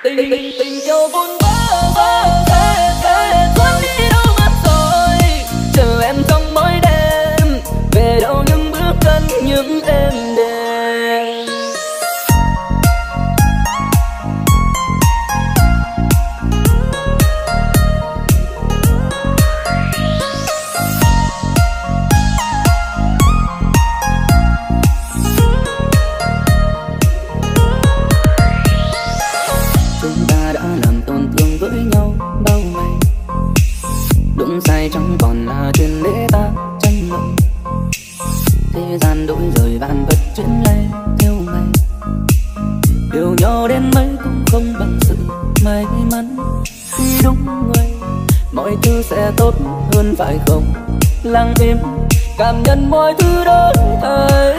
Tình yêu buồn bã cuốn đi đâu mất rồi, chờ em trong mỗi đêm, về đâu những bước chân những êm đềm. Sai chẳng còn là chuyện để ta tranh luận. Thế gian đổi rời vạn vật chuyển lay theo ngày. Yêu nhau đến mấy cũng không bằng sự may mắn. Khi đúng người mọi thứ sẽ tốt hơn phải không? Lặng im cảm nhận mọi thứ đổi thay.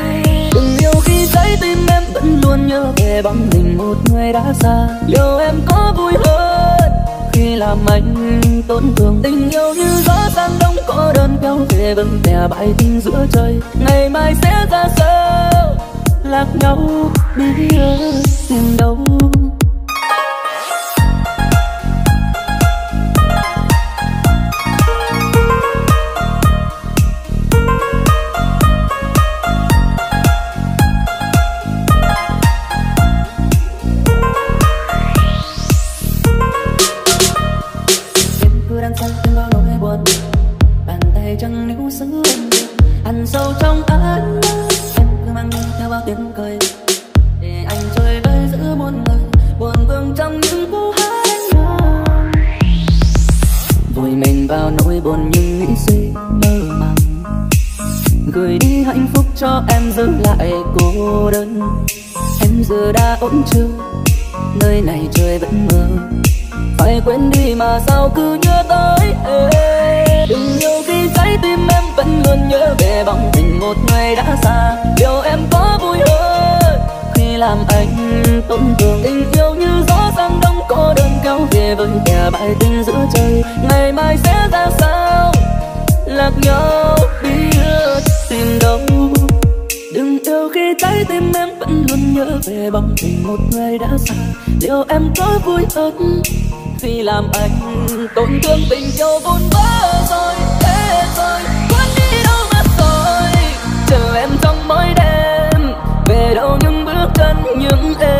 Đừng yêu khi trái tim em vẫn luôn nhớ về bóng hình một người đã xa. Liệu em có vui hơn khi làm anh tổn thương? Tình yêu như gió sang đông có đơn kéo về vững tè bãi tình giữa trời. Ngày mai sẽ ra sao lạc nhau biết tìm đâu. Chẳng níu giữ em ăn sâu trong ánh mắt. Em cứ mang theo bao tiếng cười để anh chơi với giữa muôn người buồn vương trong những câu hát anh ngờ. Vùi mình vào nỗi buồn nhưng nghĩ suy mơ màng. Gửi đi hạnh phúc cho em giữ lại cô đơn. Em giờ đã ổn chưa? Nơi này trời vẫn mưa. Phải quên đi mà sao cứ nhớ tới em. Đừng yêu khi trái tim em vẫn luôn nhớ về bóng hình một người đã xa. Điều em có vui hơn khi làm anh tổn thương. Tình yêu như gió sang đông có đơn kéo về với kẻ bãi tình giữa trời. Ngày mai sẽ ra sao lạc nhau biết tìm đâu. Đừng yêu khi trái tim em vẫn luôn nhớ về bóng hình một người đã xa. Liệu em có vui hơn vì làm anh tổn thương? Tình yêu buồn bã rồi, thế rồi, cuốn đi đâu mất rồi, chờ em trong mỗi đêm, về đâu những bước chân những em.